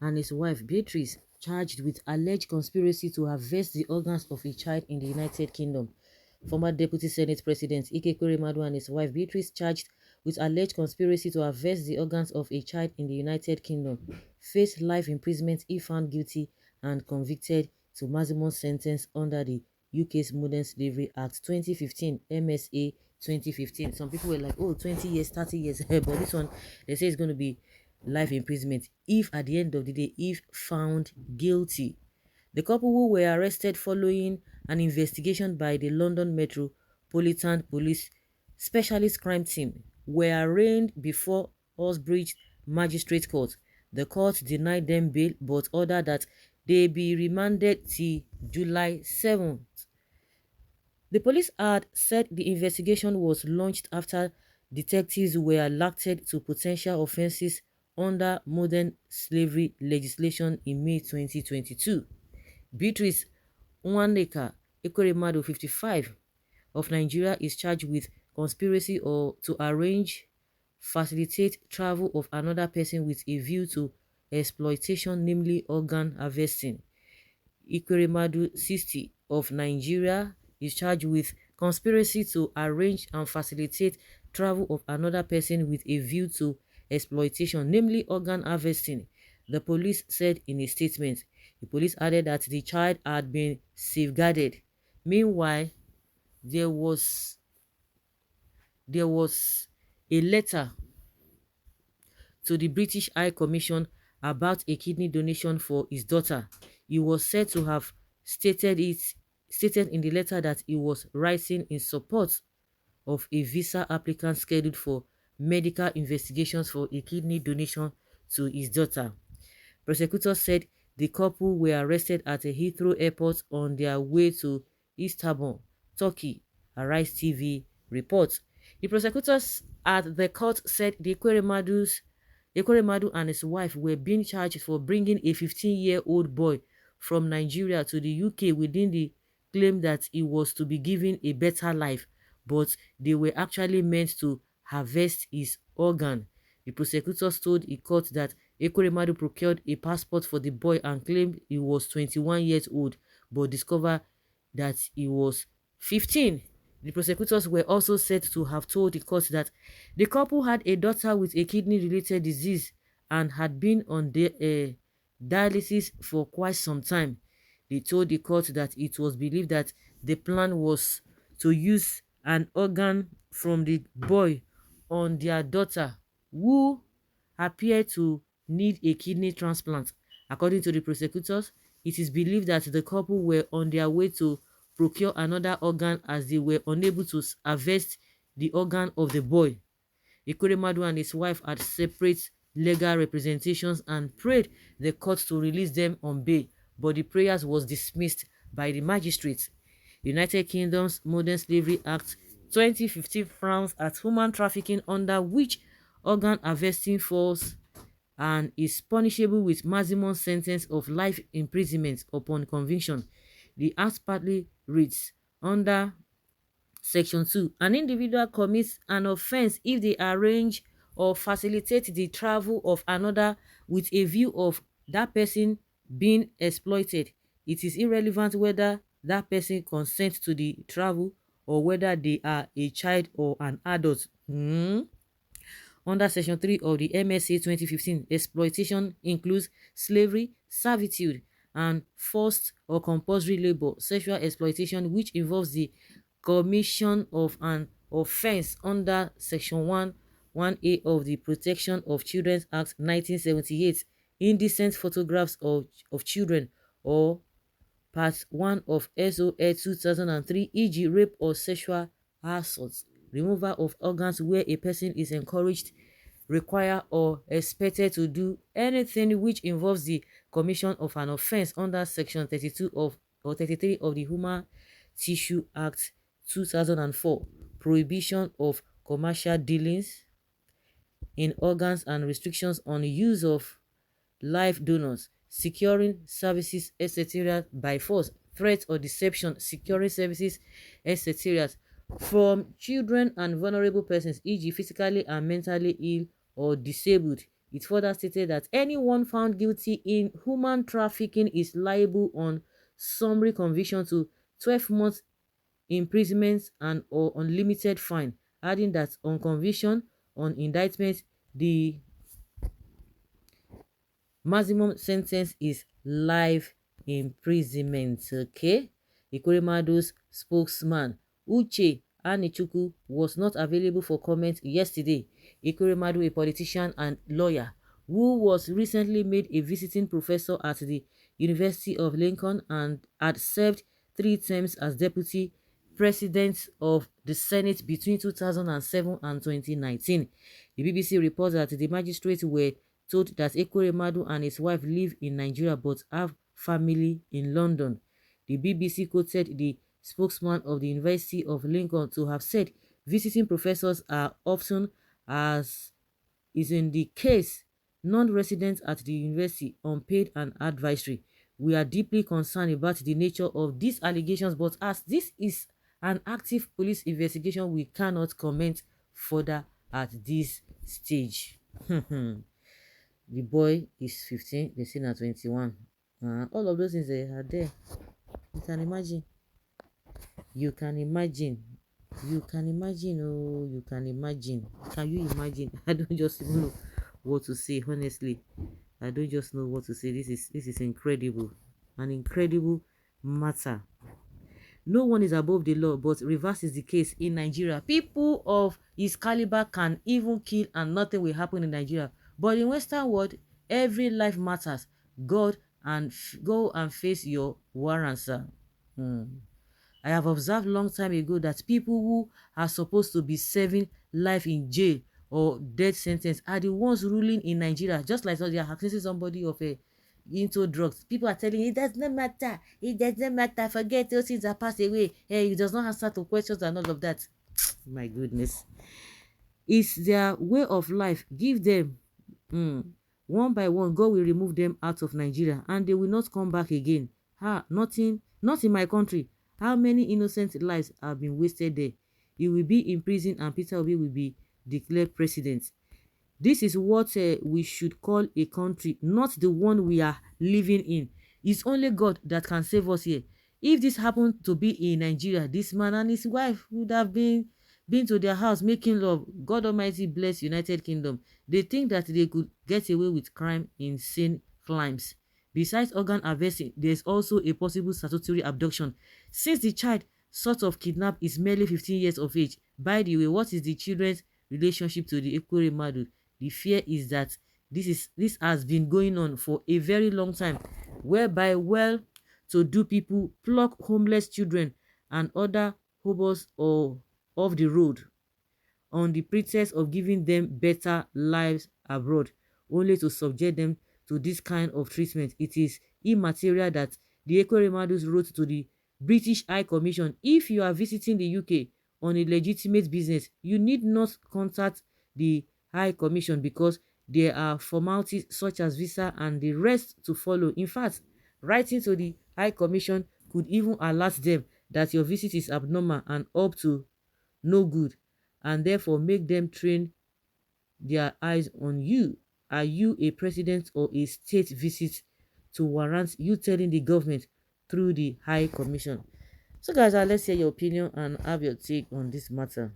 and his wife Beatrice charged with alleged conspiracy to harvest the organs of a child in the United Kingdom. Former Deputy Senate President Ekweremadu and his wife Beatrice charged with alleged conspiracy to harvest the organs of a child in the United Kingdom face life imprisonment if found guilty and convicted to maximum sentence under the UK's Modern Slavery Act 2015, MSA 2015. Some people were like, oh, 20 years, 30 years. But this one, they say it's going to be life imprisonment if at the end of the day, if found guilty. The couple who were arrested following an investigation by the London Metropolitan Police Specialist Crime Team were arraigned before Uxbridge Magistrate Court. The court denied them bail but ordered that they be remanded till July 7th. The police had said the investigation was launched after detectives were alerted to potential offenses under modern slavery legislation in May 2022. Beatrice Ekweremadu, 55, of Nigeria is charged with conspiracy or to arrange, facilitate travel of another person with a view to exploitation, namely organ harvesting. Ekweremadu, 60, of Nigeria is charged with conspiracy to arrange and facilitate travel of another person with a view to exploitation, namely organ harvesting, the police said in a statement. The police added that the child had been safeguarded. Meanwhile, there was a letter to the British High Commission about a kidney donation for his daughter. He was said to have stated in the letter that he was writing in support of a visa applicant scheduled for medical investigations for a kidney donation to his daughter. Prosecutors said the couple were arrested at a Heathrow airport on their way to Istanbul, Turkey, Arise TV reports. The prosecutors at the court said the Ekweremadu and his wife were being charged for bringing a 15-year-old boy from Nigeria to the UK within the claim that he was to be given a better life, but they were actually meant to harvest his organ. The prosecutors told the court that Ekweremadu procured a passport for the boy and claimed he was 21 years old, but discovered that he was 15. The prosecutors were also said to have told the court that the couple had a daughter with a kidney-related disease and had been on dialysis for quite some time. They told the court that it was believed that the plan was to use an organ from the boy on their daughter, who appeared to need a kidney transplant. According to the prosecutors, it is believed that the couple were on their way to procure another organ as they were unable to harvest the organ of the boy. Ekweremadu and his wife had separate legal representations and prayed the court to release them on bail, but the prayers was dismissed by the magistrates. United Kingdom's Modern Slavery Act 2015 frowns at human trafficking, under which organ harvesting falls and is punishable with maximum sentence of life imprisonment upon conviction. The act partly reads under Section 2, an individual commits an offense if they arrange or facilitate the travel of another with a view of that person being exploited. It is irrelevant whether that person consents to the travel or whether they are a child or an adult. Under Section 3 of the MSA 2015, exploitation includes slavery, servitude, and forced or compulsory labor, sexual exploitation, which involves the commission of an offense under Section 1A of the Protection of Children Act 1978, indecent photographs of children, or Part 1 of SOL 2003, e.g. rape or sexual assault, removal of organs where a person is encouraged, required, or expected to do anything which involves the commission of an offense under Section 32 of or 33 of the Human Tissue Act 2004, prohibition of commercial dealings in organs and restrictions on the use of live donors, securing services, etc. by force, threat or deception, securing services, etc. from children and vulnerable persons, e.g. physically and mentally ill or disabled, It further stated that anyone found guilty in human trafficking is liable on summary conviction to 12 months imprisonment and or unlimited fine, adding that on conviction on indictment the maximum sentence is life imprisonment. Okay. Ekweremadu's spokesman Uche Anichukwu was not available for comment yesterday. Ekweremadu, a politician and lawyer who was recently made a visiting professor at the University of Lincoln and had served 3 terms as deputy president of the Senate between 2007 and 2019. The BBC reports that the magistrates were told that Ekweremadu and his wife live in Nigeria but have family in London. The BBC quoted the spokesman of the University of Lincoln to have said visiting professors are often, as is in the case, non-residents at the university, unpaid and advisory. We are deeply concerned about the nature of these allegations, but as this is an active police investigation, we cannot comment further at this stage. The boy is 15, the seen at 21. All of those things they are there. You can imagine. You can imagine. You can imagine. Oh, you can imagine. Can you imagine? I don't just even know what to say. Honestly, I don't just know what to say. This is incredible. An incredible matter. No one is above the law, but reverse is the case in Nigeria. People of his caliber can even kill and nothing will happen in Nigeria. But in Western world, every life matters. God and go and face your warrants, sir. I have observed long time ago that people who are supposed to be serving life in jail or death sentence are the ones ruling in Nigeria. Just like they are accusing somebody of a into drugs. People are telling you it does not matter. It does not matter. Forget those things that pass away. Hey, it does not answer to questions and all of that. My goodness. It's their way of life. Give them. One by one, God will remove them out of Nigeria and they will not come back again. Nothing, not in my country. How many innocent lives have been wasted there? He will be in prison and Peter Obi will be declared president. This is what we should call a country, not the one we are living in. It's only God that can save us here. If this happened to be in Nigeria, this man and his wife would have been to their house making love. God Almighty bless United Kingdom. They think that they could get away with crime, insane crimes. Besides organ harvesting, there's also a possible statutory abduction. Since the child sort of kidnapped is merely 15 years of age. By the way, what is the children's relationship to the Ekweremadu? The fear is that this has been going on for a very long time, whereby well-to-do people pluck homeless children and other hobos or off the road on the pretext of giving them better lives abroad, only to subject them to this kind of treatment. It is immaterial that the Ekweremadu's wrote to the British High Commission. If you are visiting the UK on a legitimate business, you need not contact the High Commission because there are formalities such as visa and the rest to follow. In fact, writing to the High Commission could even alert them that your visit is abnormal and up to no good, and therefore make them train their eyes on you. Are you a president or a state visit to warrant you telling the government through the High Commission? So guys, let's hear your opinion and have your take on this matter.